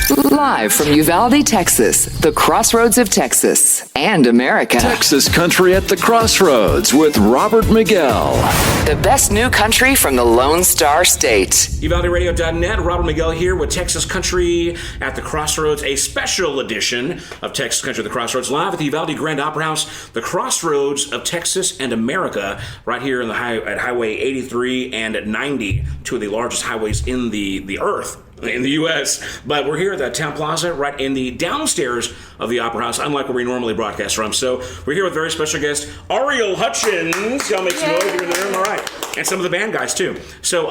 Live from Uvalde, Texas, the Crossroads of Texas and America. Texas Country at the Crossroads with Robert Miguel. The best new country from the Lone Star State. UvaldeRadio.net, Robert Miguel here with Texas Country at the Crossroads, a special edition of Texas Country at the Crossroads, live at the Uvalde Grand Opera House, the Crossroads of Texas and America, right here in at Highway 83 and 90, two of the largest highways in the earth. In the U.S., but we're here at the Town Plaza, right in the downstairs of the Opera House, unlike where we normally broadcast from. So we're here with very special guest, Ariel Hutchins. Y'all make some noise here in the room, all right. And some of the band guys, too. So,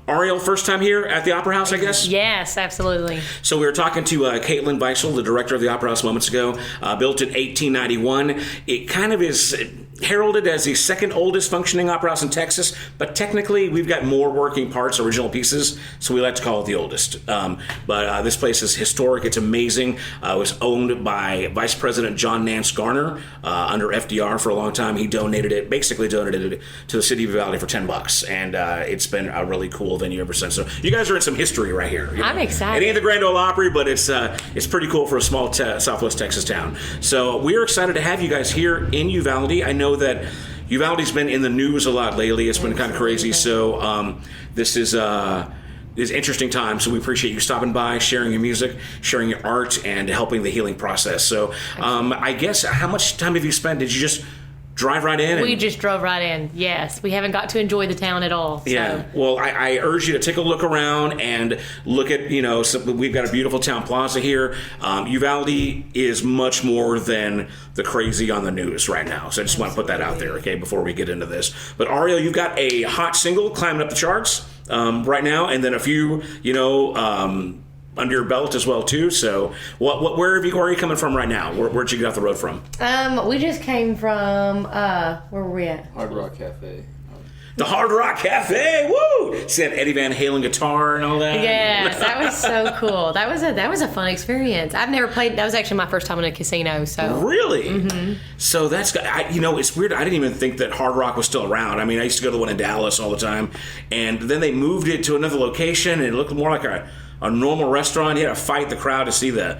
Ariel, first time here at the Opera House, I guess? Yes, absolutely. So we were talking to Caitlin Beisel, the director of the Opera House, moments ago. Built in 1891. It kind of is heralded as the second oldest functioning opera house in Texas, but technically we've got more working parts, original pieces, so we like to call it the oldest. But this place is historic. It's amazing. It was owned by Vice President John Nance Garner under FDR for a long time. He basically donated it to the city of Uvalde for $10, and it's been a really cool venue ever since. So you guys are in some history right here. I'm excited. It ain't the Grand Ole Opry, but it's pretty cool for a small Southwest Texas town. So we're excited to have you guys here in Uvalde. I know that Uvalde's been in the news a lot lately. It's been kind of crazy. So this is interesting time. So we appreciate you stopping by, sharing your music, sharing your art, and helping the healing process. So I guess, how much time have you spent? Did you just drive right in? We just drove right in, yes. We haven't got to enjoy the town at all. So. Yeah, well, I urge you to take a look around and look at, we've got a beautiful town plaza here. Uvalde is much more than the crazy on the news right now. So I just want to put that out there, okay, before we get into this. But Ariel, you've got a hot single climbing up the charts right now, and then a few, under your belt as well too. So where are you coming from right now? Where'd you get off the road from? We just came from where were we at? Hard Rock Cafe. The Hard Rock Cafe, woo! See that Eddie Van Halen guitar and all that? Yes, that was so cool. That was a fun experience. I've never played. That was actually my first time in a casino. So really, mm-hmm. So that's it's weird. I didn't even think that Hard Rock was still around. I mean, I used to go to the one in Dallas all the time, and then they moved it to another location, and it looked more like a normal restaurant. You had to fight the crowd to see the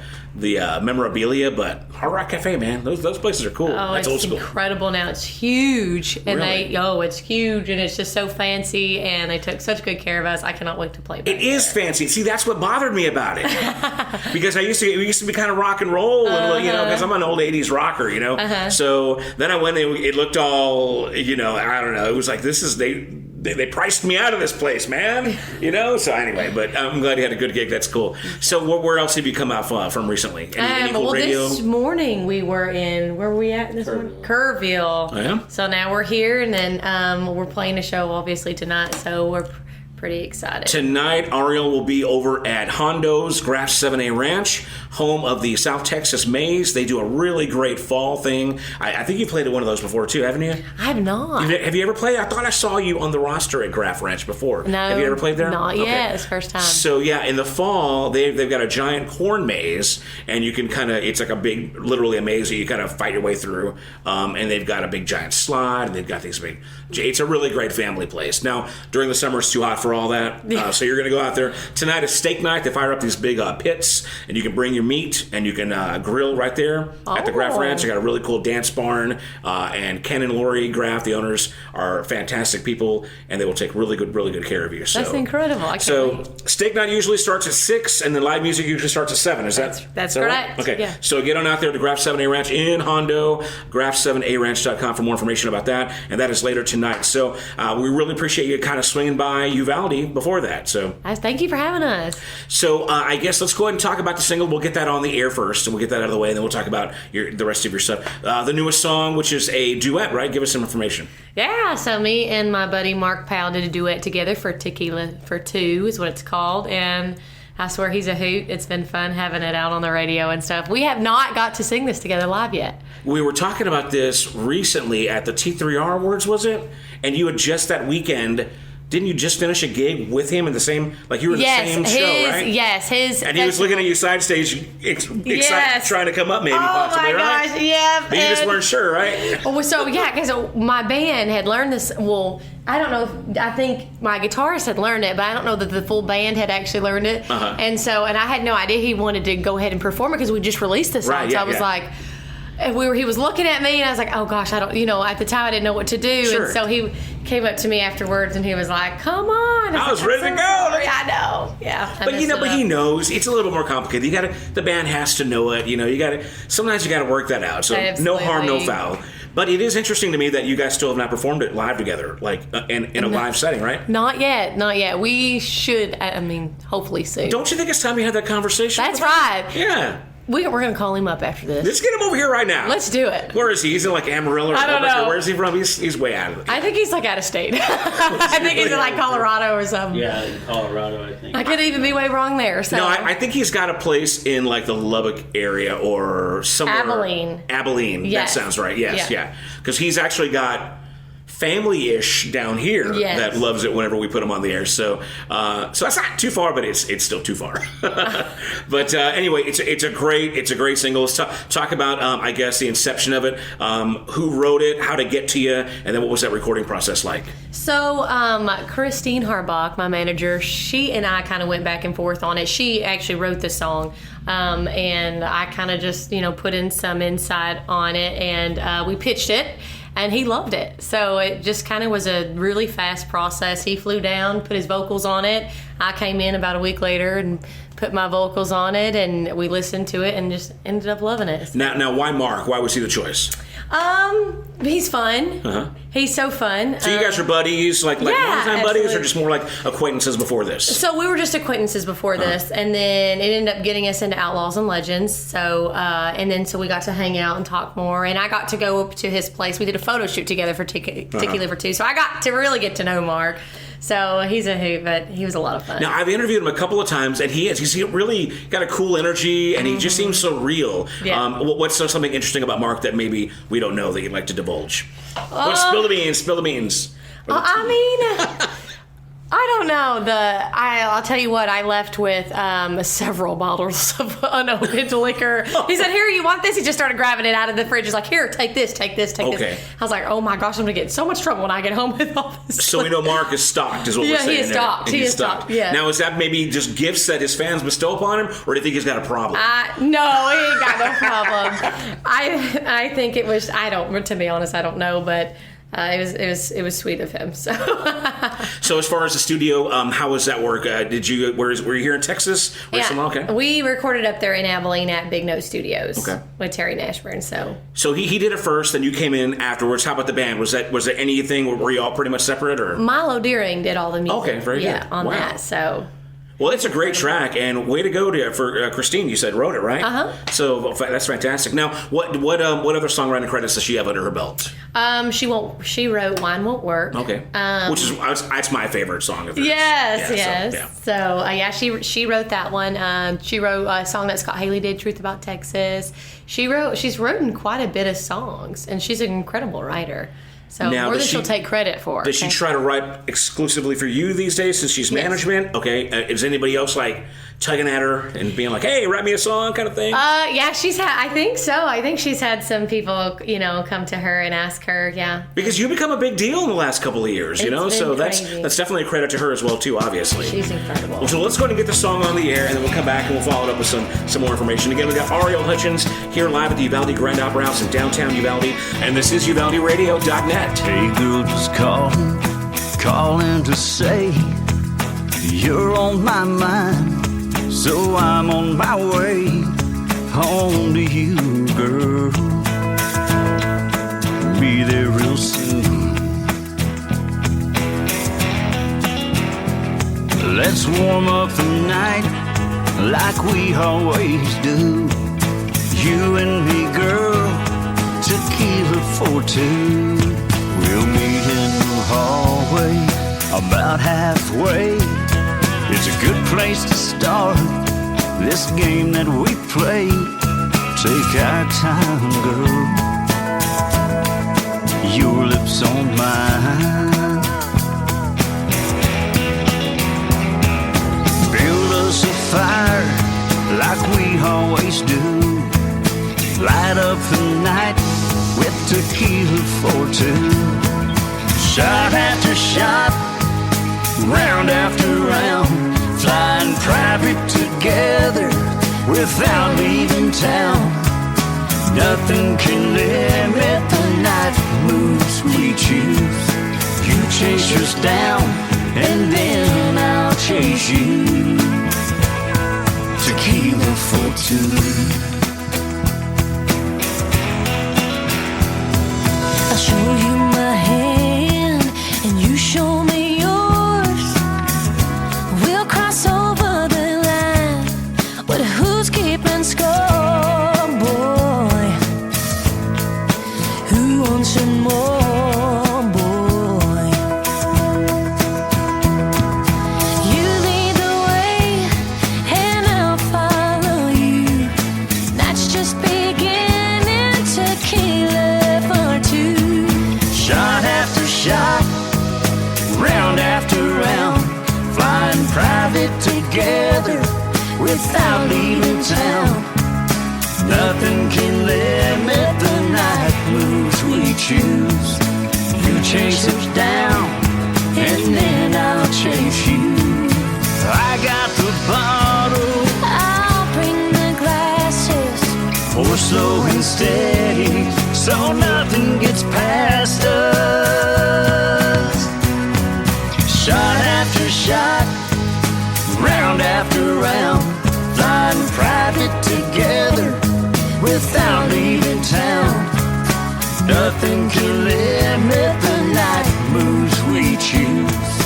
memorabilia, but Hard Rock Cafe, man, those places are cool. Oh, that's it's old school. Incredible now. It's huge, and really? it's huge, and it's just so fancy, and they took such good care of us. I cannot wait to play back It is fancy. See, that's what bothered me about it, because we used to be kind of rock and roll, because I'm an old '80s rocker, So then I went and it looked all, I don't know. It was like they priced me out of this place, man. So anyway, but I'm glad you had a good gig. That's cool. So where else have you come out from recently? Any cool radio? This morning we were in, where were we at this morning? Kerrville. Oh, yeah? So now we're here, and then we're playing a show obviously tonight, so we're pretty excited. Tonight, Ariel will be over at Hondo's Graff 7A Ranch, home of the South Texas Maze. They do a really great fall thing. I think you played at one of those before, too, haven't you? I have not. Have you ever played? I thought I saw you on the roster at Graff Ranch before. No. Have you ever played there? Not yet. It's first time. So, yeah, in the fall, they've got a giant corn maze, and you can it's like literally a maze that you kind of fight your way through, and they've got a big giant slide, and they've got these it's a really great family place. Now, during the summer, it's too hot for all that, so you're going to go out there. Tonight is steak night. They fire up these big pits, and you can bring your meat, and you can grill right there at the Graff Ranch. They got a really cool dance barn, and Ken and Lori Graff, the owners, are fantastic people, and they will take really good care of you. So, that's incredible. I can't wait. Steak night usually starts at 6, and then live music usually starts at 7. That's correct. Right? Okay, yeah. So get on out there to Graff 7A Ranch in Hondo, graff7aranch.com for more information about that, and that is later tonight. So we really appreciate you kind of swinging by Uvalde before that. So thank you for having us. So I guess let's go ahead and talk about the single. We'll get that on the air first, and we'll get that out of the way, and then we'll talk about the rest of your stuff. The newest song, which is a duet, right? Give us some information. Yeah, so me and my buddy Mark Powell did a duet together for Tequila for Two is what it's called, and I swear he's a hoot. It's been fun having it out on the radio and stuff. We have not got to sing this together live yet. We were talking about this recently at the T3R Awards, was it? And you had just that weekend Didn't you just finish a gig with him in the same, like you were in the same show, right? Yes, his. And he was looking at you side stage, excited, trying to come up maybe, possibly, right? Oh my gosh, yeah. But you just weren't sure, right? So, yeah, because my band had learned this, well, I don't know. I think my guitarist had learned it, but I don't know that the full band had actually learned it. And I had no idea he wanted to go ahead and perform it because we just released this song. Right, so I was like, he was looking at me, and I was like, oh gosh, I don't, at the time I didn't know what to do. Sure. And so he came up to me afterwards, and he was like, come on. I was ready to go. I know. Yeah. But he knows it's a little more complicated. The band has to know it. Sometimes you got to work that out. So Absolutely. No harm, no foul. But it is interesting to me that you guys still have not performed it live together, like in a live setting, right? Not yet. We should, hopefully soon. Don't you think it's time we had that conversation? That's right. Yeah. We're going to call him up after this. Let's get him over here right now. Let's do it. Where is he? He's in like Amarillo or I don't know. Where's he from? He's way out of it. I think he's like out of state. I think he's in like Colorado or something. Yeah, in Colorado, I think. I could even be way wrong there. So. No, I think he's got a place in like the Lubbock area or somewhere. Abilene. Yes. That sounds right. Yes, Yeah. Because he's actually got family-ish down here that loves it whenever we put him on the air. So that's not too far, but it's still too far. But anyway, it's a great single. Let's talk about I guess the inception of it, who wrote it, how to get to you, and then what was that recording process like? So Christine Harbach, my manager, she and I kind of went back and forth on it. She actually wrote the song, and I kind of just put in some insight on it, and we pitched it. And he loved it. So it just kind of was a really fast process. He flew down, put his vocals on it. I came in about a week later and put my vocals on it, and we listened to it and just ended up loving it. Now, why Mark? Why was he the choice? He's fun. He's so fun. So you guys are buddies, like longtime buddies, or just more like acquaintances before this? So we were just acquaintances before this, and then it ended up getting us into Outlaws and Legends. So so we got to hang out and talk more, and I got to go up to his place. We did a photo shoot together for Tiki Liver 2, so I got to really get to know Mark. So he's a hoot, but he was a lot of fun. Now, I've interviewed him a couple of times, and he's really got a cool energy, and he just seems so real. Yeah. What's something interesting about Mark that maybe we don't know that you'd like to divulge? Spill the beans. I don't know. I'll tell you what, I left with several bottles of unopened liquor. He said, here, you want this? He just started grabbing it out of the fridge. He's like, here, take this. I was like, oh my gosh, I'm going to get in so much trouble when I get home with all this. So we know Mark is stocked, is what we're saying. He is stocked. He is stocked. Yeah. Now, is that maybe just gifts that his fans bestow upon him, or do you think he's got a problem? No, he ain't got no problem. I think it was, to be honest, I don't know, but it was sweet of him. So, so as far as the studio, how was that work? Were you here in Texas? Okay. We recorded up there in Abilene at Big Nose Studios. Okay. With Terry Nashburn. So he did it first, then you came in afterwards. How about the band? Was there anything? Were you all pretty much separate, or? Milo Deering did all the music. Okay, very good. On that. So. Well, it's a great track, and way to go for Christine. You said wrote it, right? So that's fantastic. Now, what other songwriting credits does she have under her belt? She wrote "Wine Won't Work." Okay, which is that's my favorite song of hers. Yes. So she wrote that one. She wrote a song that Scott Haley did, "Truth About Texas." She's written quite a bit of songs, and she's an incredible writer. So now, more than she'll take credit for. Does she try to write exclusively for you these days since she's management? Okay. Is anybody else like tugging at her and being like, hey, write me a song kind of thing? Yeah, I think so. I think she's had some people, come to her and ask her, Because you become a big deal in the last couple of years, so that's definitely a credit to her as well, too, obviously. She's incredible. Well, so let's go ahead and get the song on the air, and then we'll come back and we'll follow it up with some more information. Again, we got Ariel Hutchins here live at the Uvalde Grand Opera House in downtown Uvalde, and this is UvaldeRadio.net. Hey girl, just calling to say you're on my mind, so I'm on my way home to you, girl. Be there real soon. Let's warm up the night like we always do. You and me, girl, tequila for two. We'll meet in the hallway, about halfway. It's a good place to start this game that we play. Take our time, girl. Your lips on mine. Build us a fire like we always do. Light up the night with tequila for two. Shot after shot, round after round, flying private together without leaving town. Nothing can limit the night moves we choose. You chase us down, and then I'll chase you. Tequila for two. I'll show you my hand, and you show me yours. We'll cross over the line, but who's keeping score, boy? Who wants some more, boy? You lead the way, and I'll follow you. That's just beginning. Tequila for two. Shot after shot, round after round, flying private together without leaving town. Nothing can limit the night moves we choose. You chase us down, and then I'll chase you. I got the bottle, I'll bring the glasses. pour slow and steady, so nothing gets past us. Shot after shot, round after round, flying private together without leaving town. Nothing can limit the night moves we choose.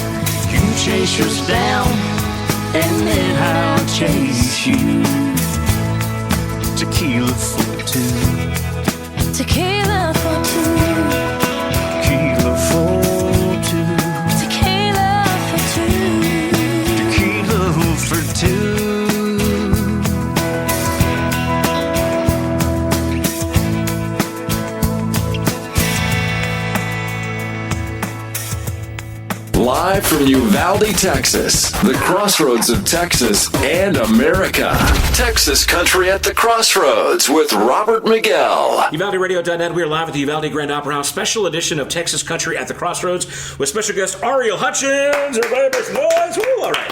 You chase us down, and then I'll chase you. Tequila for two. Tequila for two. Tequila for two. Tequila for two. Tequila for two. Live from Uvalde, Texas, the crossroads of Texas and America. Texas Country at the Crossroads with Robert Miguel. UvaldeRadio.net. We are live at the Uvalde Grand Opera House, special edition of Texas Country at the Crossroads with special guest Ariel Hutchins. Everybody make some noise. Woo, all right.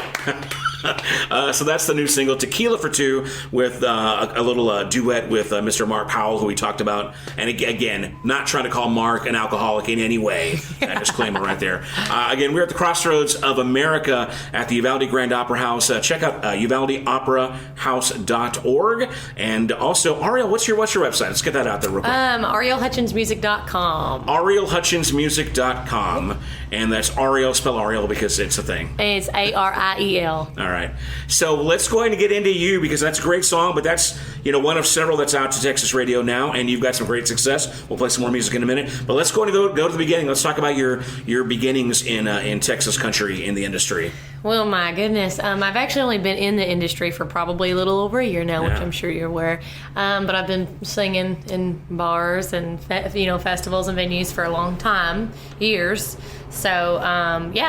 So that's the new single, Tequila for Two, with a little duet with Mr. Mark Powell, who we talked about. And again, not trying to call Mark an alcoholic in any way. That disclaimer right there. Again, we're at the Crossroads of America at the Uvalde Grand Opera House. Check out UvaldeOperaHouse.org. And also, Ariel, what's your website? Let's get that out there real quick. ArielHutchinsMusic.com. ArielHutchinsMusic.com. And that's Ariel, spell Ariel because it's a thing. And it's Ariel. All right. So let's go ahead and get into you, because that's a great song, but that's, one of several that's out to Texas radio now, and you've got some great success. We'll play some more music in a minute. But let's go to the beginning. Let's talk about your beginnings in Texas country in the industry. Well, my goodness. I've actually only been in the industry for probably a little over a year now, which I'm sure you're aware. But I've been singing in bars and festivals and venues for a long time, years. So,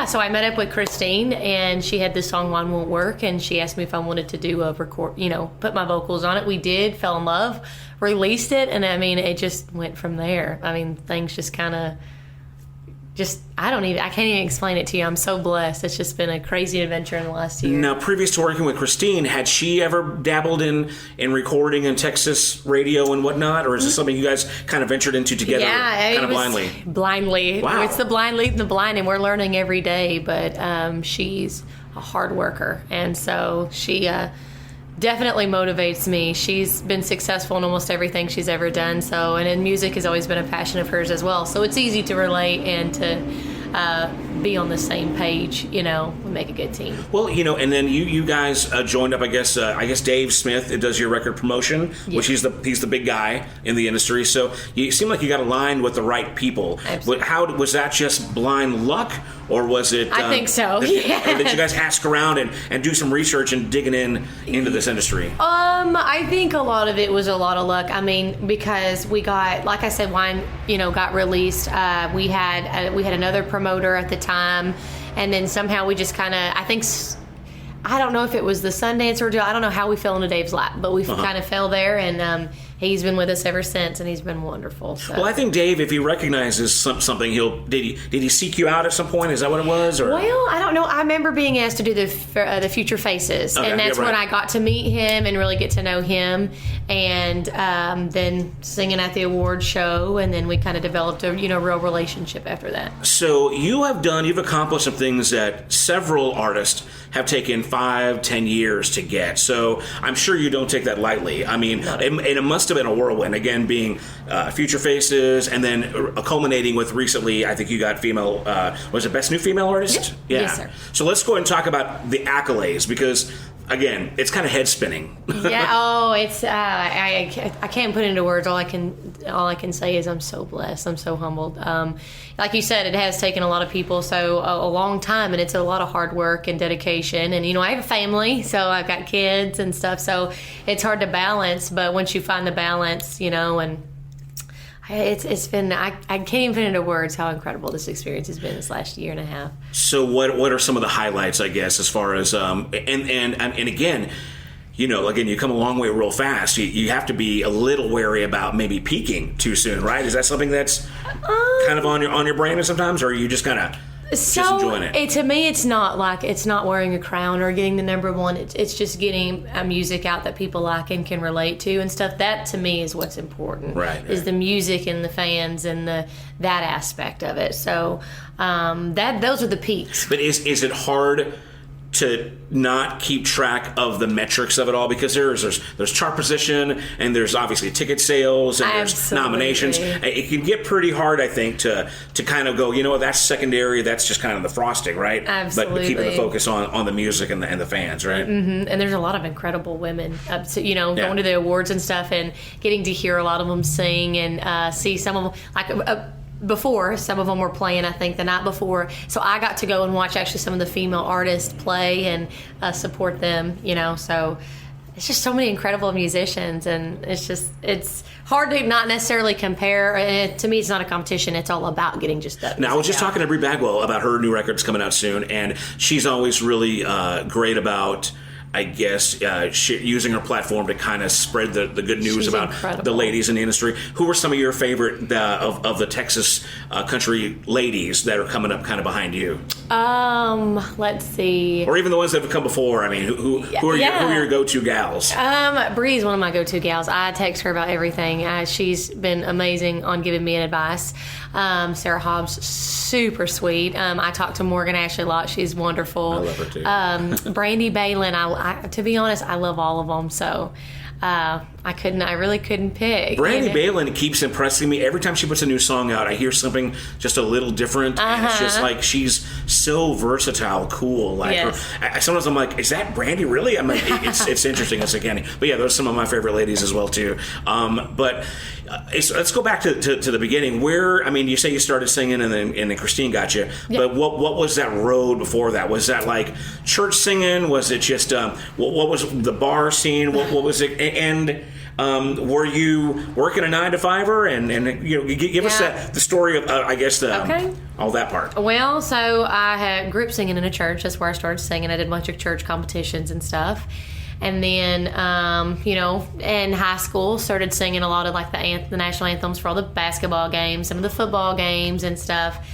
so I met up with Christine, and she had this song, Wine Won't Work, and she asked me if I wanted to do a record, put my vocals on it. We did, fell in love, released it, and it just went from there. Things just kind of, I can't even explain it to you. I'm so blessed. It's just been a crazy adventure in the last year. Now, previous to working with Christine, had she ever dabbled in recording in Texas radio and whatnot, or is this something you guys kind of ventured into together, kind of blindly? Blindly. Wow. It's the blind leading the blind, and we're learning every day, but she's a hard worker, and so she definitely motivates me. She's been successful in almost everything she's ever done, and music has always been a passion of hers as well, so it's easy to relate and to be on the same page, we make a good team. Well, and then you guys joined up, I guess Dave Smith does your record promotion, which he's the big guy in the industry, so you seem like you got aligned with the right people. Absolutely. But how was that just blind luck, or was it I think so. Or did you guys ask around and do some research and digging into this industry? I think a lot of it was a lot of luck. Because we got, like I said, Wine, got released. We had another promoter at the time, and then somehow we just kind of, I don't know if it was the Sundance ordeal. I don't know how we fell into Dave's lap, but we kind of fell there, and he's been with us ever since, and he's been wonderful. So. Well, I think Dave, if he recognizes something, did he seek you out at some point? Is that what it was? Or? Well, I don't know. I remember being asked to do the Future Faces, and that's when I got to meet him and really get to know him, and then singing at the award show, and then we kind of developed a real relationship after that. So you've accomplished some things that several artists have taken 5-10 years to get. So I'm sure you don't take that lightly. I mean, it must have been a whirlwind, again, being Future Faces, and then culminating with recently, I think you got female, was it Best New Female Artist? Yeah. Yes, sir. So let's go ahead and talk about the accolades, because again, it's kind of head spinning. Yeah. Oh, it's I can't put into words. All I can say is I'm so blessed. I'm so humbled. Like you said, it has taken a lot of people a long time, and it's a lot of hard work and dedication. And I have a family, so I've got kids and stuff. So it's hard to balance. But once you find the balance, and it's been I can't even put into words how incredible this experience has been this last year and a half. So what are some of the highlights, I guess, as far as and again, again, you come a long way real fast. You have to be a little wary about maybe peaking too soon, right? Is that something that's kind of on your brain sometimes, or are you just kind of just enjoying it? To me, it's not wearing a crown or getting the number one. It's just getting music out that people like and can relate to and stuff. That to me is what's important. Right. Is the music and the fans and that aspect of it. So those are the peaks. But is it hard to not keep track of the metrics of it all, because there's chart position, and there's obviously ticket sales, and there's nominations. It can get pretty hard, I think, to kind of go, that's secondary, that's just kind of the frosting, right? Absolutely. But keeping the focus on the music and the fans, right? Mm-hmm. And there's a lot of incredible women, going to the awards and stuff, and getting to hear a lot of them sing and see some of them before, some of them were playing, I think, the night before. So I got to go and watch actually some of the female artists play and support them, So it's just so many incredible musicians, and it's hard to not necessarily compare. And to me, it's not a competition. It's all about getting just that. Now, I was just talking to Brie Bagwell about her new record's coming out soon, and she's always really great about, I guess, using her platform to kind of spread the good news about the ladies in the industry. Who were some of your favorite of the Texas country ladies that are coming up kind of behind you? Let's see. Or even the ones that have come before. I mean, who are your go-to gals? Bree's one of my go-to gals. I text her about everything. She's been amazing on giving me advice. Sarah Hobbs, super sweet. I talk to Morgan Ashley a lot. She's wonderful. I love her too. Brandy Balin, to be honest, I love all of them. So I really couldn't pick. Brandy Balin keeps impressing me. Every time she puts a new song out, I hear something just a little different. And it's just like, she's so versatile, cool. Like, yes. Sometimes I'm like, is that Brandy really? I mean, it's interesting. It's uncanny. But yeah, those are some of my favorite ladies as well too. But let's go back to the beginning. Where, I mean, you say you started singing and then Christine got you. Yep. But what was that road before that? Was that like church singing? Was it just what was the bar scene? What was it? And were you working a 9-to-5-er? And give us the story of I guess all that part. Well, so I grew up singing in a church. That's where I started singing. I did a bunch of church competitions and stuff. And then, in high school, started singing a lot of like the national anthems for all the basketball games, some of the football games and stuff.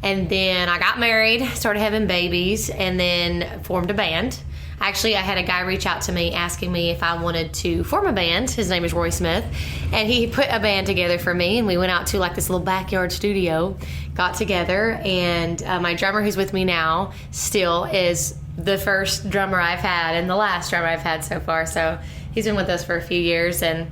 And then I got married, started having babies, and then formed a band. Actually, I had a guy reach out to me asking me if I wanted to form a band. His name is Roy Smith. And he put a band together for me, and we went out to like this little backyard studio, got together, and my drummer who's with me now still is the first drummer I've had and the last drummer I've had so far. So he's been with us for a few years, and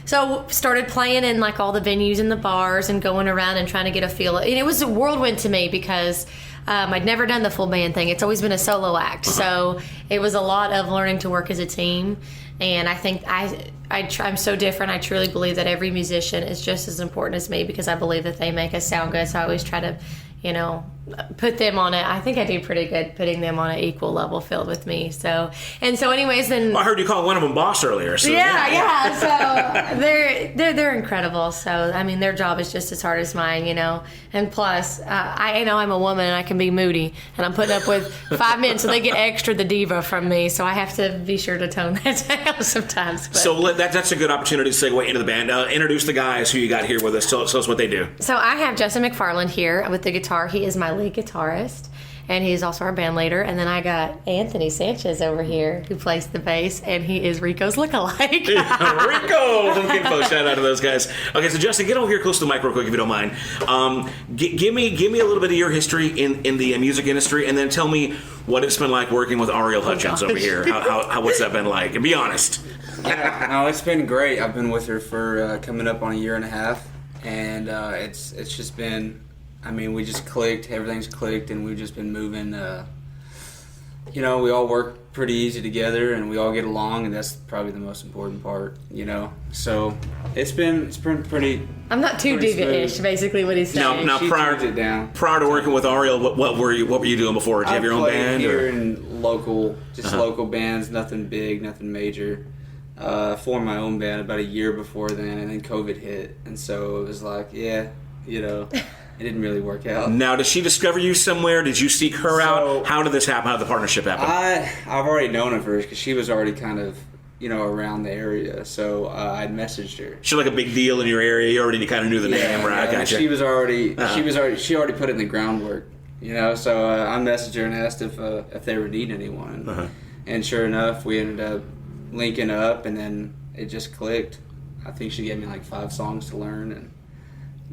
so started playing in like all the venues and the bars and going around and trying to get a feel. And it was a whirlwind to me because I'd never done the full band thing. It's always been a solo act. So it was a lot of learning to work as a team. And I think I'm so different. I truly believe that every musician is just as important as me because I believe that they make us sound good. So I always try to, put them on it. I think I do pretty good putting them on an equal level field with me. So anyways, then I heard you call one of them boss earlier. So yeah. So they're incredible. So I mean, their job is just as hard as mine, And plus, I know I'm a woman and I can be moody, and I'm putting up with 5 men, so they get extra the diva from me. So I have to be sure to tone that down sometimes. But. So that's a good opportunity to segue into the band. Introduce the guys who you got here with us. Tell us what they do. So I have Justin McFarland here with the guitar. He is my lead guitarist, and he's also our band leader. And then I got Anthony Sanchez over here, who plays the bass, and he is Rico's lookalike. Rico! Shout out to those guys. Okay, so Justin, get over here close to the mic real quick if you don't mind. Give me a little bit of your history in the music industry, and then tell me what it's been like working with Ariel Hutchins over here. What's that been like? And be honest. No, it's been great. I've been with her for coming up on a year and a half, and it's just been. I mean, we just clicked. Everything's clicked, and we've just been moving. We all work pretty easy together, and we all get along, and that's probably the most important part. So it's been pretty. I'm not too diva-ish, basically what he's saying. Now prior to working with Ariel, what were you doing before? Did you have your own band? Here in local bands, nothing big, nothing major. Formed my own band about a year before then, and then COVID hit, and so it was like, it didn't really work out. Now, did she discover you somewhere? Did you seek her out? How did this happen? How did the partnership happen? I've already known of her because she was already kind of, around the area. So I'd messaged her. She's like a big deal in your area. You already kind of knew the name, right? Yeah, she was already. She already put in the groundwork. So I messaged her and asked if they were needing anyone, and sure enough, we ended up linking up, and then it just clicked. I think she gave me like 5 songs to learn, and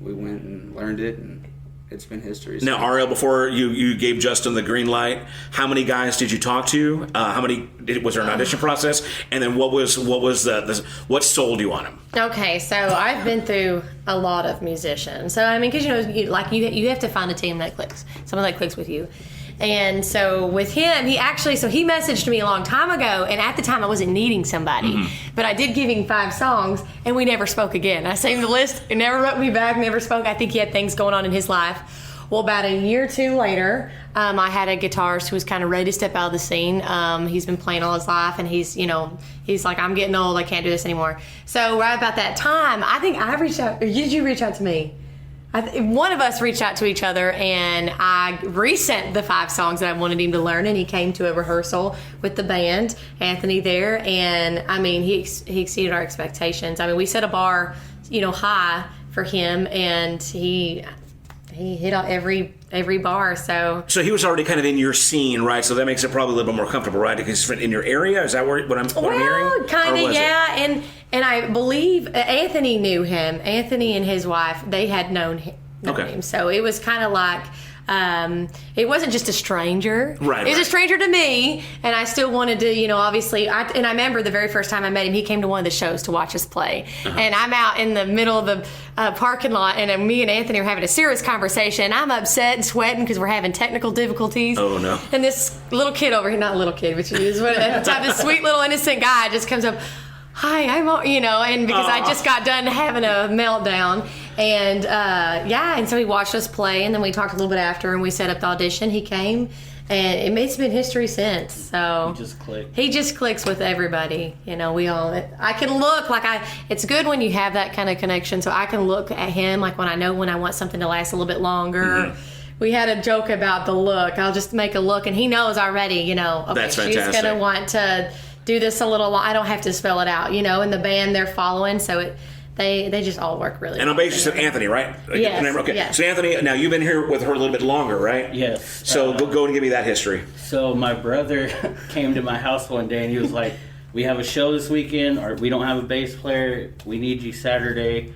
we went and learned it, and it's been history. Now, Ariel, before you gave Justin the green light, how many guys did you talk to? Was there an audition process? And then what sold you on him? Okay, so I've been through a lot of musicians. So I mean, because you have to find a team that clicks, someone that clicks with you. And so with him, he messaged me a long time ago, and at the time I wasn't needing somebody, but I did give him 5 songs, and we never spoke again. I saved the list, he never wrote me back, never spoke. I think he had things going on in his life. Well, about a year or 2 later, I had a guitarist who was kind of ready to step out of the scene. He's been playing all his life, and he's like, I'm getting old, I can't do this anymore. So right about that time, I think I reached out, or did you reach out to me? One of us reached out to each other, and I resent the 5 songs that I wanted him to learn, and he came to a rehearsal with the band, Anthony there, and I mean, he exceeded our expectations. I mean, we set a bar, high for him, and he hit on every bar. So he was already kind of in your scene, right? So that makes it probably a little bit more comfortable, right? Because he's in your area. Is that what I'm hearing? Well, kind of, yeah. And I believe Anthony knew him. Anthony and his wife, they had known him. So it was kind of like, it wasn't just a stranger. Right. It was a stranger to me, and I still wanted to, obviously. I remember the very first time I met him, he came to one of the shows to watch us play. And I'm out in the middle of the parking lot, and me and Anthony are having a serious conversation. I'm upset and sweating because we're having technical difficulties. Oh, no. And this little kid over here, not a little kid, but he is, at the time, this sweet little innocent guy just comes up, hi, and because I just got done having a meltdown. And, and so he watched us play, and then we talked a little bit after, and we set up the audition. He came, and it's been history since. So he just clicks with everybody. I can look it's good when you have that kind of connection, so I can look at him like when I want something to last a little bit longer. We had a joke about the look. I'll just make a look, and he knows already, okay, that's she's going to want to do this a little. I don't have to spell it out, and the band they're following, so they just all work really well. And on bass you said Anthony, right? Yes. Okay. Yes. So Anthony, now you've been here with her a little bit longer, right? Yes. So go and give me that history. So my brother came to my house one day, and he was like, we have a show this weekend, or we don't have a bass player. We need you Saturday.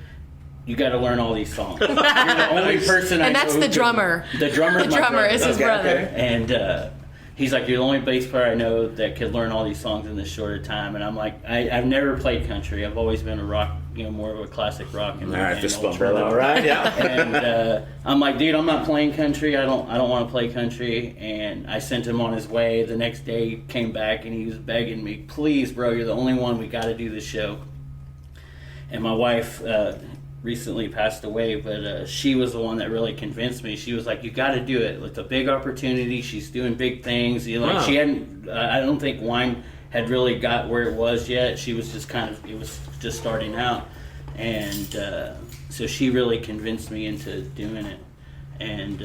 You got to learn all these songs. You're the only person I know. And that's the drummer. The drummer. The drummer is his brother. Okay. And he's like, you're the only bass player I know that could learn all these songs in this short of time. And I'm like, I've never played country. I've always been a rock, more of a classic rock. And all right, this bumper, all right, yeah. And I'm like, dude, I'm not playing country. I don't want to play country. And I sent him on his way. The next day, he came back and he was begging me, please, bro, you're the only one. We got to do this show. And my wife, recently passed away, but she was the one that really convinced me. She was like, "You got to do it. It's a big opportunity. She's doing big things." Wow. She hadn't. I don't think wine had really got where it was yet. She was just it was just starting out, and so she really convinced me into doing it, and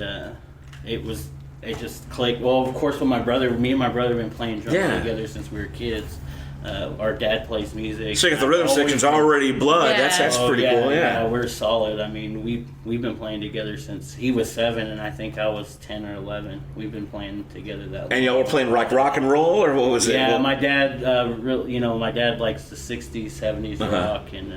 it just clicked. Well, of course, when me and my brother have been playing drums together since we were kids. Our dad plays music. So if the rhythm section's already blood, that's pretty cool. Yeah, we're solid. I mean, we've been playing together since he was 7 and I think I was 10 or 11. We've been playing together that long. And y'all were playing rock and roll, or what was it? Yeah, my dad, my dad likes the 60s, 70s rock, and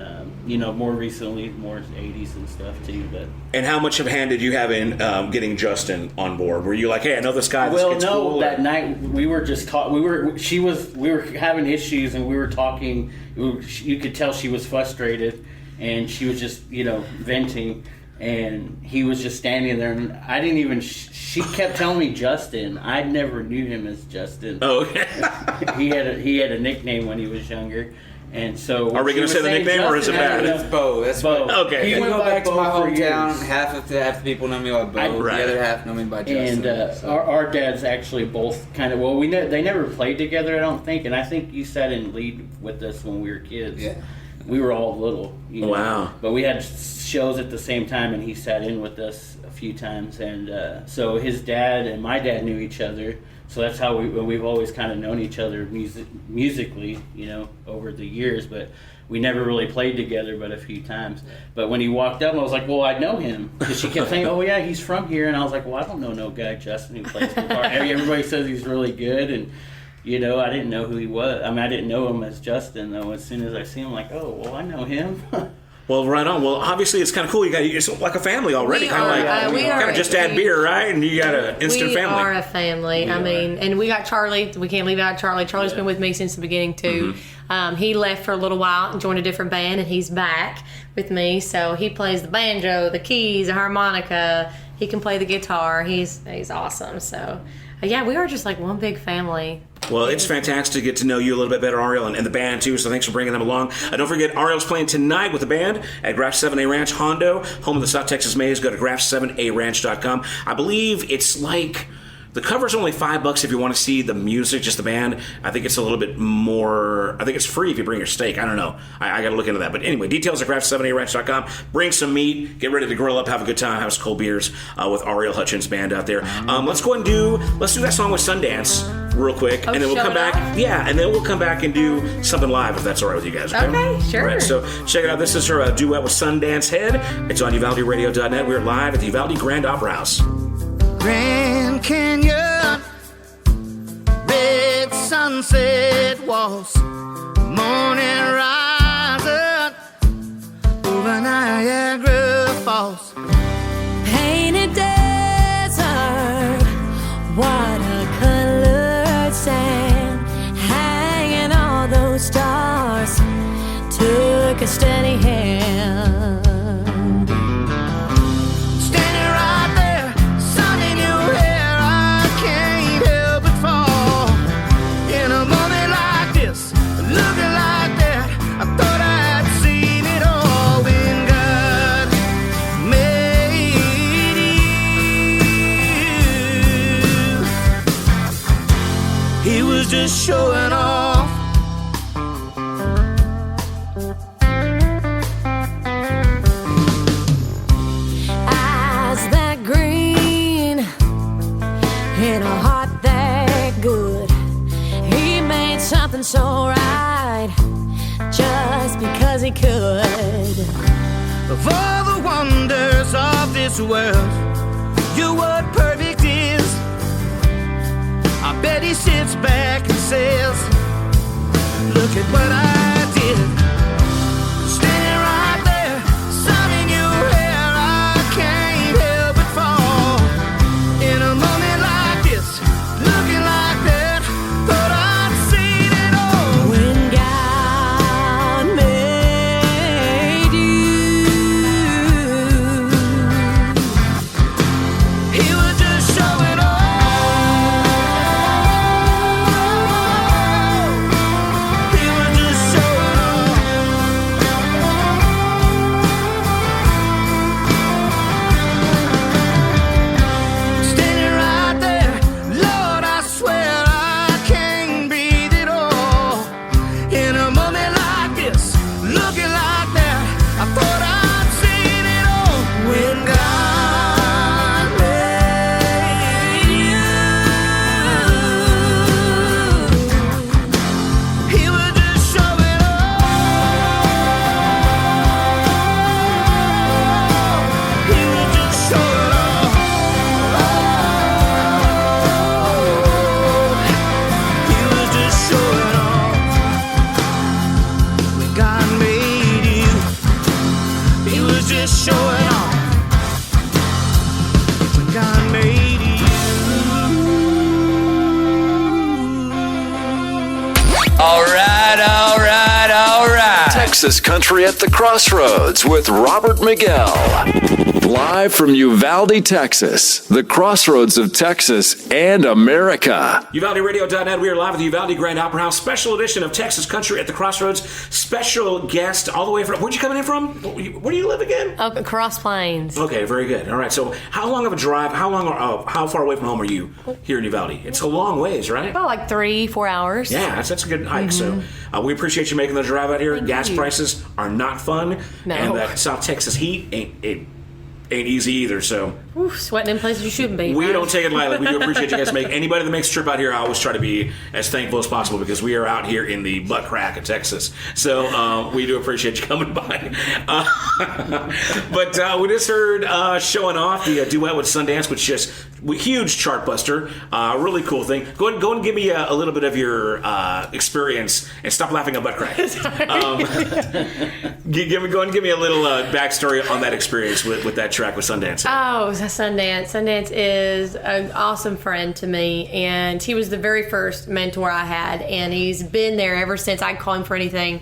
more recently, more 80s and stuff too. But and how much of a hand did you have in getting Justin on board? Were you like, hey, I know this guy. This kid's cool, that night we were just talking. We were having issues. And we were talking. You could tell she was frustrated, and she was just, venting. And he was just standing there, and I didn't even. She kept telling me Justin. I never knew him as Justin. Oh, okay. he had a nickname when he was younger, and so. Are we going to say the nickname, Justin, or is it bad? That's Bo. That's Bo. Okay. He went back to my Bo for hometown. years. Half the people know me by Bo. Right. The other half know me by Justin. And our dads actually both kind of they never played together, I don't think. And I think you sat in lead with us when we were kids. Yeah. We were all little. Wow. But we had shows at the same time, and he sat in with us a few times. And so his dad and my dad knew each other. So that's how we've always kind of known each other musically, over the years. But we never really played together but a few times. But when he walked up, I was like, well, I know him. Because she kept saying, oh, yeah, he's from here. And I was like, well, I don't know no guy, Justin, who plays guitar. Everybody says he's really good. And, I didn't know who he was. I mean, I didn't know him as Justin, though. As soon as I see him, I'm like, oh, well, I know him. Well, right on. Well, obviously, it's kind of cool. It's like a family already. We are just add beer, right? And you got an instant family. We are a family. And we got Charlie. We can't leave out Charlie. Charlie's been with me since the beginning, too. Mm-hmm. He left for a little while and joined a different band, and he's back with me. So he plays the banjo, the keys, the harmonica. He can play the guitar. He's awesome. So, yeah, we are just like one big family. Well, it's fantastic to get to know you a little bit better, Ariel, and the band, too, so thanks for bringing them along. Don't forget, Ariel's playing tonight with the band at Graff 7A Ranch, Hondo, home of the South Texas Maze. Go to graff7aranch.com. I believe it's like... The cover's only $5 if you want to see the music, just the band. I think it's a little bit more... I think it's free if you bring your steak. I don't know. I got to look into that. But anyway, details at graff7aranch.com. Bring some meat. Get ready to grill up. Have a good time. Have some cold beers with Ariel Hutchins Band out there. Let's go and do that song with Sundance real quick. And then we'll come back. Yeah, and then we'll come back and do something live if that's all right with you guys. Okay, sure. All right, so check it out. This is her duet with Sundance Head. It's on UvaldeRadio.net. We're live at the Uvalde Grand Opera House. Grand Canyon, red sunset walls, morning rising over Niagara Falls. Painted desert, watercolored sand, hanging all those stars, took a steady hand. Just showing off. Eyes that green and a heart that good. He made something so right just because he could. Of all the wonders of this world, you're what perfect is. I bet he sits back and says, look at what I did. Standing right there, sun in your hair, I can't help but fall. In a moment like this, looking like that, thought I'd seen it all. When God made you, He was just showing off. He was just showing Texas Country at the Crossroads with Robert Miguel. Live from Uvalde, Texas, the Crossroads of Texas and America. UvaldeRadio.net. We are live at the Uvalde Grand Opera House, special edition of Texas Country at the Crossroads. Special guest all the way from, where'd you coming in from? Where do you live again? Cross Plains. Okay, very good. All right, so how long of a drive, how far away from home are you here in Uvalde? It's a long ways, right? About like 3-4 hours. Yeah, that's a good hike. So we appreciate you making the drive out here. Gas prices are not fun. No. And that South Texas heat ain't easy either, so. Oof, sweating in places you shouldn't be. We don't take it lightly. We do appreciate you guys anybody that makes a trip out here, I always try to be as thankful as possible because we are out here in the butt crack of Texas. So we do appreciate you coming by. But we just heard showing off the duet with Sundance, which is huge chart buster. Really cool thing. Go and give me a little bit of your experience and stop laughing at butt crack. Go and give me a little backstory on that experience with that track with Sundance. Oh, Sundance. Sundance is an awesome friend to me, and he was the very first mentor I had, and he's been there ever since. I'd call him for anything.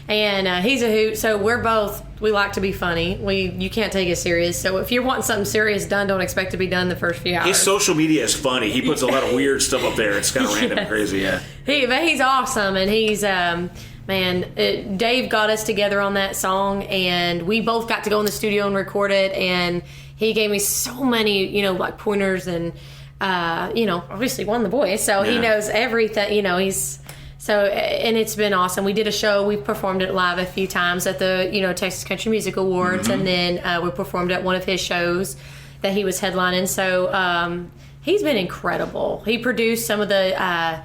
And he's a hoot, so we like to be funny. You can't take it serious. So if you're wanting something serious done, don't expect to be done the first few hours. His social media is funny. He puts a lot of weird stuff up there. It's kind of random and crazy, yeah. But he's awesome, and he's Dave got us together on that song, and we both got to go in the studio and record it, and he gave me so many, like pointers, and obviously won the voice, so he knows everything. And it's been awesome. We did a show. We performed it live a few times at the Texas Country Music Awards, and then we performed at one of his shows that he was headlining. So he's been incredible. He produced some of the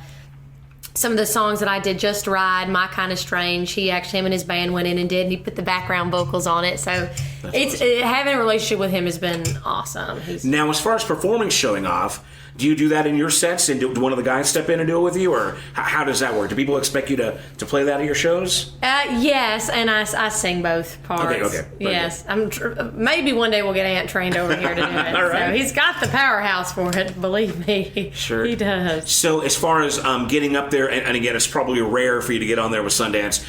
songs that I did, Just Ride, My Kind of Strange. Him and his band went in and did, and he put the background vocals on it. So having a relationship with him has been awesome. Now, as far as performing, showing off, do you do that in your sets, and do one of the guys step in and do it with you, or how does that work? Do people expect you to play that at your shows? Yes, and I sing both parts. Okay. Yes, maybe one day we'll get Ant trained over here to do it. All right. So he's got the powerhouse for it, believe me. Sure. He does. So as far as getting up there, and again, it's probably rare for you to get on there with Sundance.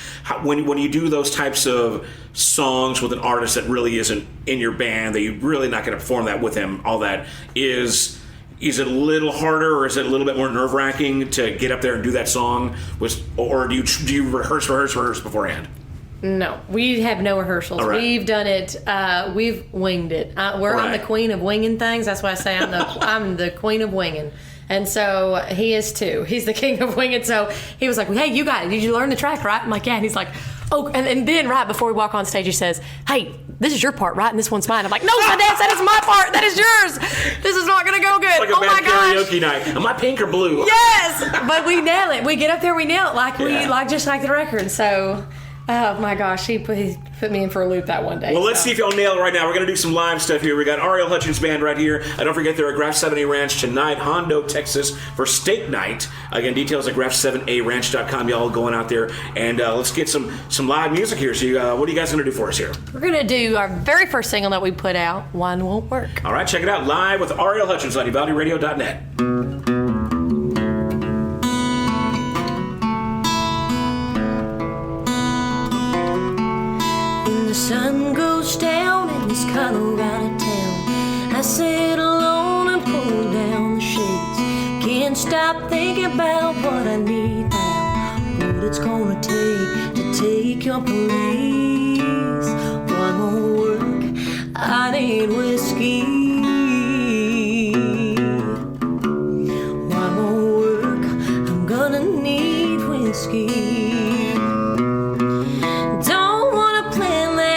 When you do those types of songs with an artist that really isn't in your band, that you're really not going to perform that with him, all that, is it a little harder, or is it a little bit more nerve-wracking to get up there and do that song? Or do you rehearse beforehand? No, we have no rehearsals. Right. We've done it. We've winged it. I'm the queen of winging things. That's why I say I'm the queen of winging. And so he is too. He's the king of winging. So he was like, "Hey, you got it. Did you learn the track, right?" I'm like, "Yeah." And he's like, "Oh," and then right before we walk on stage, he says, "Hey, this is your part, right? And this one's mine." I'm like, "No, Sundance, that is my part. That is yours. This is not going to go good." Like a bad karaoke night. Am I pink or blue? Yes, but we nail it. We get up there, we nail it just like the record. So, oh my gosh, he put me in for a loop that one day. Well, let's see if y'all nail it right now. We're going to do some live stuff here. We got Ariel Hutchins Band right here. Don't forget they're at Graff 7A Ranch tonight, Hondo, Texas, for steak night. Again, details at graff7aranch.com. Y'all going out there, and let's get some live music here. So, what are you guys going to do for us here? We're going to do our very first single that we put out, One Won't Work. All right, check it out live with Ariel Hutchins on UvaldeRadio.net. The sun goes down in this Colorado town. I sit alone and pull down the shades. Can't stop thinking about what I need now. What it's gonna take to take your place. One more work, I need whiskey. One more work, I'm gonna need whiskey.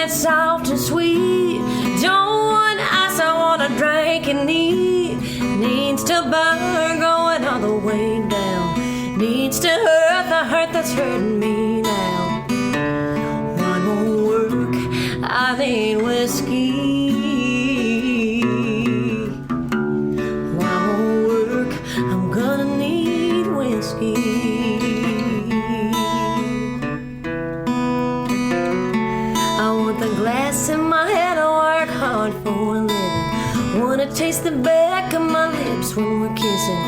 Soft and sweet. Don't want ice, I want a drink and needs to burn, going all the way down. Needs to hurt the hurt that's hurting me now. One more work, I need whiskey. One more work, I'm gonna need whiskey. Glass in my head, I work hard for a living. Wanna taste the back of my lips when we're kissing.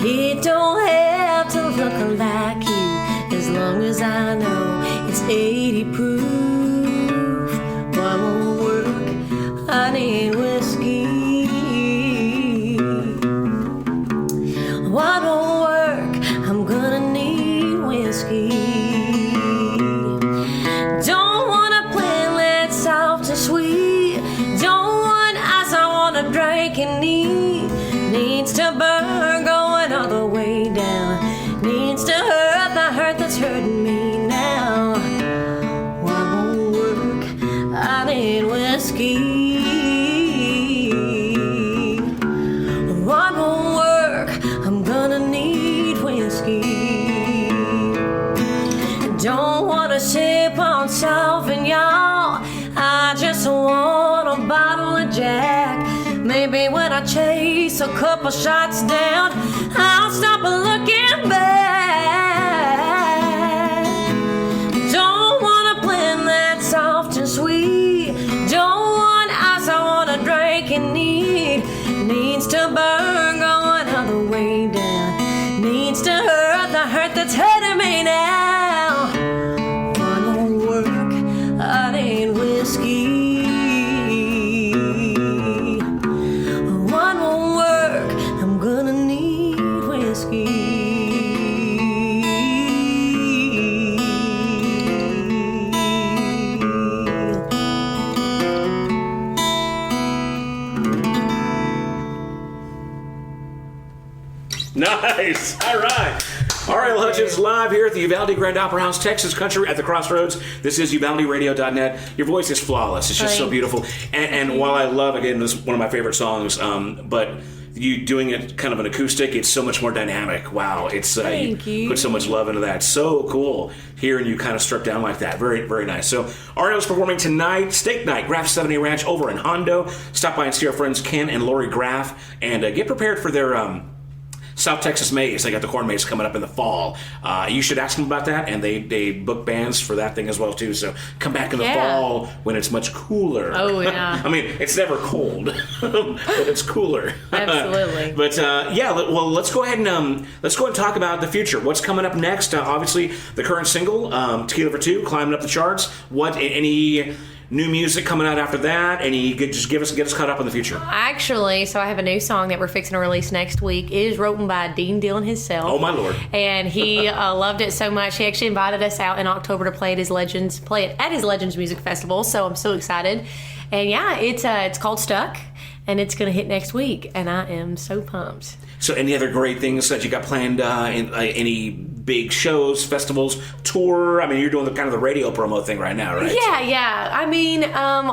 It don't have to look like you, as long as I know it's 80 proof. down south, and y'all, I just want a bottle of Jack. Maybe when I chase a couple shots down, I'll stop looking back. Don't wanna blend that soft and sweet. Don't want ice, I want a drink and needs to burn, going all the way down. Needs to hurt the hurt that's hurting me now. One won't work, I need whiskey. One won't work, I'm gonna need whiskey. Nice. All right. Ariel Hutchins live here at the Uvalde Grand Opera House, Texas Country at the Crossroads. This is UvaldeRadio.net. Your voice is flawless. It's just so beautiful. And while I love, again, this is one of my favorite songs, but you doing it kind of an acoustic, it's so much more dynamic. Wow. It's Thank you. put so much love into that. So cool hearing you kind of strip down like that. Very, very nice. So Ariel's performing tonight, Steak Night, Graff 70 Ranch over in Hondo. Stop by and see our friends Ken and Lori Graff and get prepared for their South Texas Maze. They got the Corn Maze coming up in the fall. You should ask them about that, and they book bands for that thing as well too. So come back in the fall when it's much cooler. Oh yeah. I mean, it's never cold, but it's cooler. Absolutely. But well, let's go ahead and talk about the future. What's coming up next? Obviously, the current single, "Tequila for Two," climbing up the charts. What any new music coming out after that? Just get us caught up in the future. Actually, so I have a new song that we're fixing to release next week. It is written by Dean Dillon himself. Oh my Lord! And he loved it so much. He actually invited us out in October to play it at his Legends Music Festival. So I'm so excited. And yeah, it's called Stuck, and it's going to hit next week. And I am so pumped. So any other great things that you got planned in any big shows, festivals, tour? I mean, you're doing the kind of the radio promo thing right now, right? Yeah. I mean,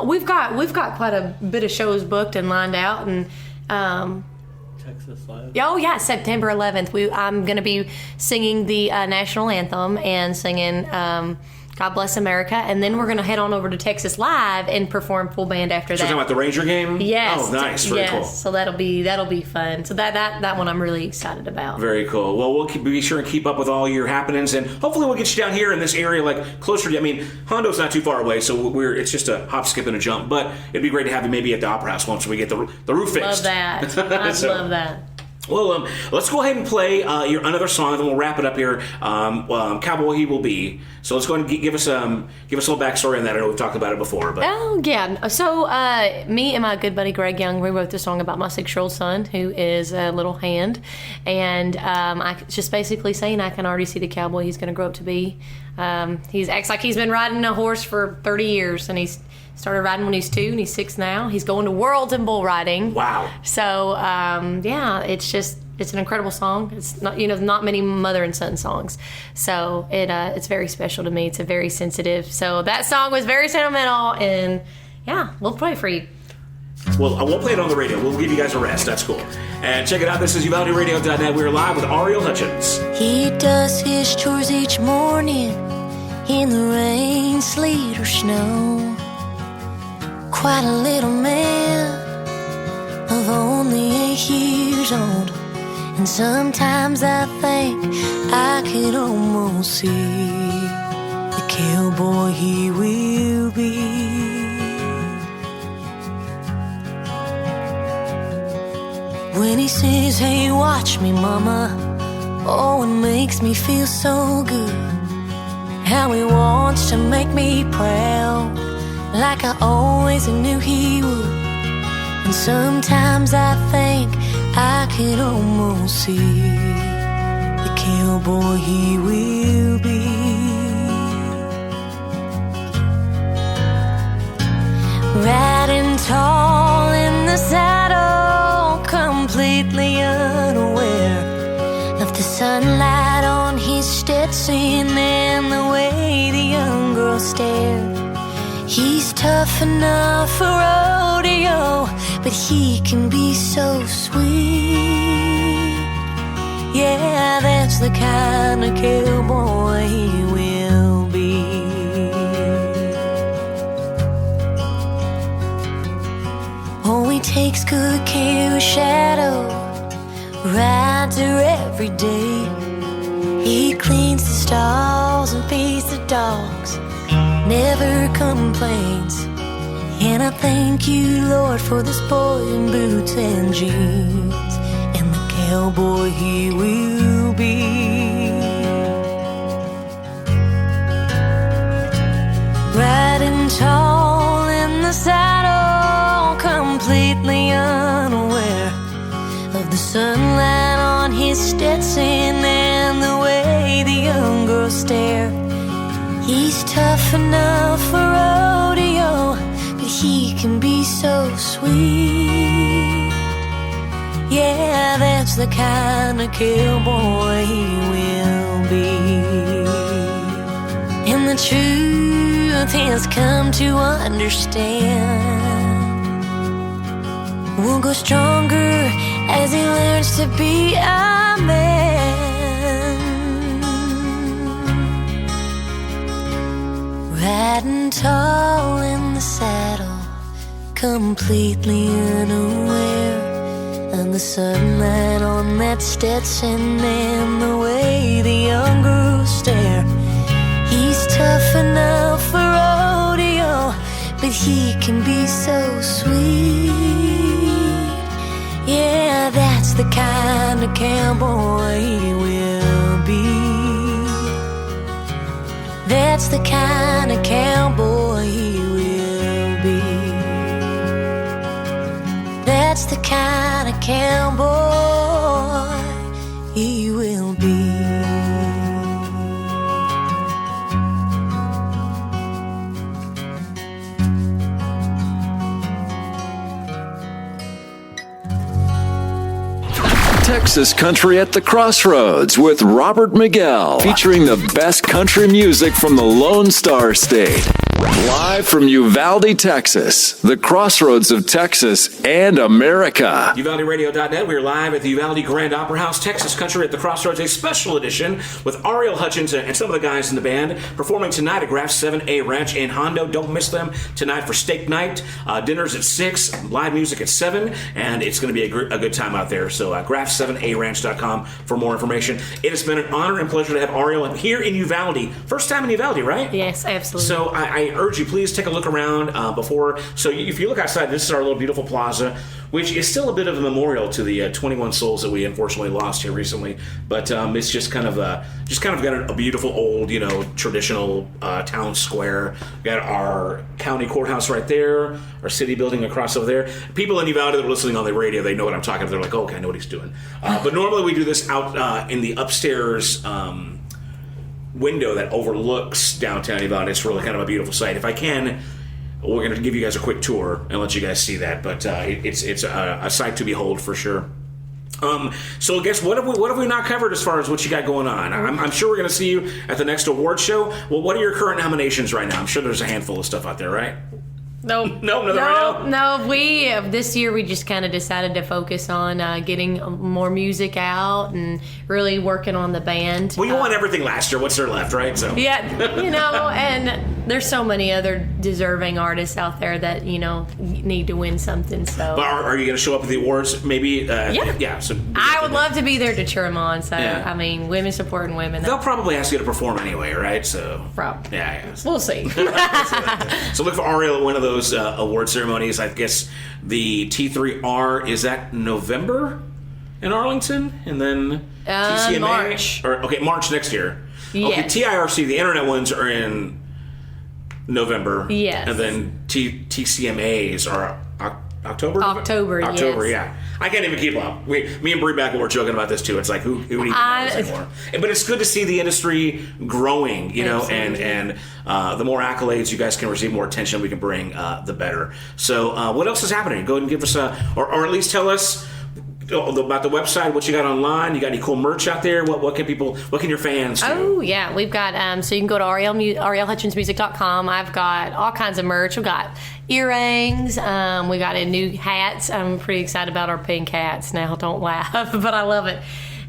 we've got quite a bit of shows booked and lined out, and Texas Live. oh yeah, September 11th. I'm going to be singing the national anthem and singing God Bless America, and then we're going to head on over to Texas Live and perform full band after that. So you're talking about the Ranger game? Yes. Oh, nice. Very cool. So that'll be fun. So that one I'm really excited about. Very cool. Well, we'll be sure and keep up with all your happenings, and hopefully we'll get you down here in this area, like closer to. I mean, Hondo's not too far away, so it's just a hop, skip, and a jump. But it'd be great to have you maybe at the Opera House once we get the roof fixed. Love that. I love that. Well, let's go ahead and play your another song, and then we'll wrap it up here. Cowboy He Will Be. So let's go ahead and give us a little backstory on that. I know we've talked about it before, but oh yeah. So me and my good buddy Greg Young, we wrote the song about my 6-year-old son who is a little hand, and I just basically saying I can already see the cowboy he's going to grow up to be. He acts like he's been riding a horse for 30 years, and he's started riding when he's 2, and he's 6 now. He's going to Worlds in bull riding. Wow. So yeah, it's an incredible song. It's not many mother and son songs, so it's very special to me. It's a very sensitive. So that song was very sentimental, and yeah, we'll play it for you. Well, I won't play it on the radio. We'll give you guys a rest. That's cool. And check it out. This is UvaldeRadio.net. We're live with Ariel Hutchins. He does his chores each morning in the rain, sleet, or snow. Quite a little man of only 8 years old, and sometimes I think I could almost see the cowboy he will be. When he says, "Hey, watch me, mama," oh, it makes me feel so good. How he wants to make me proud, like I always knew he would. And sometimes I think I could almost see the cowboy he will be. Riding tall in the saddle, completely unaware of the sunlight on his Stetson and the way the young girl stared. He's tough enough for rodeo, but he can be so sweet. Yeah, that's the kind of cowboy he will be. takes good care of Shadow, rides her every day. He cleans the stalls and feeds the dogs, never complains. And I thank you, Lord, for this boy in boots and jeans, and the cowboy he will be. Riding tall in the saddle, completely unaware of the sunlight on his Stetson and the way the young girls stare. He's tough enough for rodeo, but he can be so sweet. Yeah, that's the kind of cowboy he will be. And the truth has come to understand, we'll go stronger as he learns to be a man. Riding tall in the saddle, completely unaware of the sunlight on that Stetson and the way the young girls stare. He's tough enough for rodeo, but he can be so sweet. Yeah, that's the kind of cowboy he will be. That's the kind of cowboy he will be. That's the kind of cowboy he will be. Texas Country at the Crossroads with Robert Miguel, featuring the best country music from the Lone Star State. Live from Uvalde, Texas, the Crossroads of Texas and America. UvaldeRadio.net. We're live at the Uvalde Grand Opera House, Texas Country at the Crossroads, a special edition with Ariel Hutchins and some of the guys in the band performing tonight at Graff 7A Ranch in Hondo. Don't miss them tonight for steak night. Dinner's at 6, live music at 7, and it's going to be a good time out there. So Graff7aranch.com for more information. It has been an honor and pleasure to have Ariel here in Uvalde. First time in Uvalde, right? Yes, absolutely. So I urge you, please take a look around before. So if you look outside, this is our little beautiful plaza, which is still a bit of a memorial to the 21 souls that we unfortunately lost here recently. But it's just kind of got a beautiful old, traditional town square. We got our county courthouse right there, our city building across over there. People in Uvalde that are listening on the radio, they know what I'm talking about. They're like, oh, okay, I know what he's doing. But normally we do this out in the upstairs window that overlooks downtown Uvalde. It's really kind of a beautiful sight. If I can, we're going to give you guys a quick tour and let you guys see that. But it's a sight to behold for sure. So I guess what have we not covered as far as what you got going on? I'm sure we're going to see you at the next award show. Well, what are your current nominations right now? I'm sure there's a handful of stuff out there, right? No, we this year we just kind of decided to focus on getting more music out and really working on the band. Well, you won everything last year. What's there left, right? So yeah, and there's so many other deserving artists out there that need to win something. So, but are you going to show up at the awards? Maybe. Yeah. So I would love to be there to cheer them on. So I mean, women supporting women. They'll probably ask you to perform anyway, right? So probably. Yeah. We'll see. So look for Ariel at one of those award ceremonies. I guess the T3R is that November in Arlington, and then TCMA March. March next year. Yes. Okay, TIRC, the internet ones are in November. Yes. And then TCMAs are October. October, yes. Yeah. I can't even keep up. Me and Bree Backle were joking about this too. It's like who even knows anymore? But it's good to see the industry growing, and the more accolades you guys can receive, more attention we can bring, the better. So what else is happening? Go ahead and give us or at least tell us about the website, what you got online. You got any cool merch out there? What can your fans do? Oh yeah, we've got so you can go to arielhutchinsmusic.com. I've got all kinds of merch. We've got earrings. We got new hats. I'm pretty excited about our pink hats now. Don't laugh, but I love it.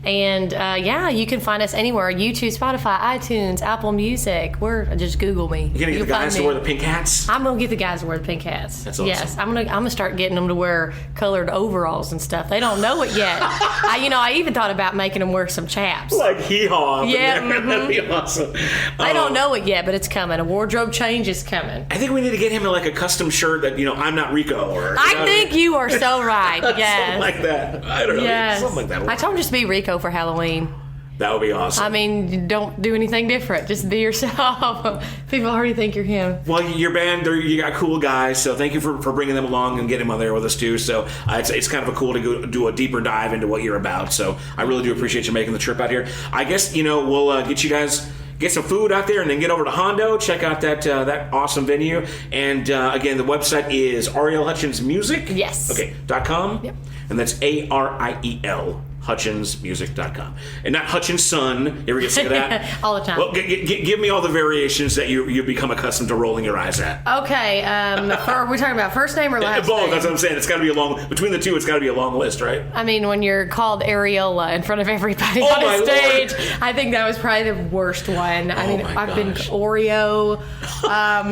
And yeah, you can find us anywhere: YouTube, Spotify, iTunes, Apple Music. Just Google me. You're gonna get the guys to wear the pink hats? I'm gonna get the guys to wear the pink hats. That's awesome. Yes, I'm gonna start getting them to wear colored overalls and stuff. They don't know it yet. I even thought about making them wear some chaps. Like hee-haw. Yeah, That'd be awesome. They don't know it yet, but it's coming. A wardrobe change is coming. I think we need to get him like a custom shirt that, I'm not Rico. Or I think you are so right. Yes. Something like that. I don't know. Yes. Something like that. I told him just be Rico for Halloween. That would be awesome. I mean, don't do anything different. Just be yourself. People already think you're him. Well, your band, you got cool guys, so thank you for bringing them along and getting them on there with us too. So it's kind of cool to go do a deeper dive into what you're about. So I really do appreciate you making the trip out here. I guess, we'll get you guys... Get some food out there and then get over to Hondo. Check out that awesome venue. And again, the website is Ariel Hutchins Music. Yes. Okay, .com. Yep. And that's ARIEL. HutchinsMusic.com. And not Hutchinson. You ever get sick of that? All the time. Well, give me all the variations that you become accustomed to rolling your eyes at. Okay. Are we talking about first name or last Both. name? That's what I'm saying. It's got to be between the two, it's got to be a long list, right? I mean, when you're called Ariola in front of everybody Oh on my a stage, Lord. I think that was probably the worst one. I mean, my I've been gosh. Oreo.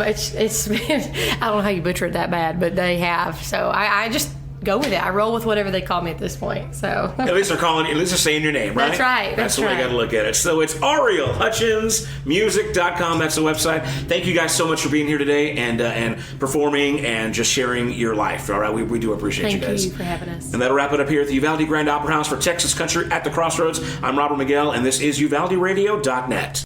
It's been, I don't know how you butcher it that bad, but they have. So I just go with it. I roll with whatever they call me at this point. So At least they're saying your name, right? That's right. That's the way you got to look at it. So it's Ariel HutchinsMusic.com. That's the website. Thank you guys so much for being here today and performing and just sharing your life. All right, we do appreciate you guys. Thank you for having us. And that'll wrap it up here at the Uvalde Grand Opera House for Texas Country at the Crossroads. I'm Robert Miguel, and this is UvaldeRadio.net.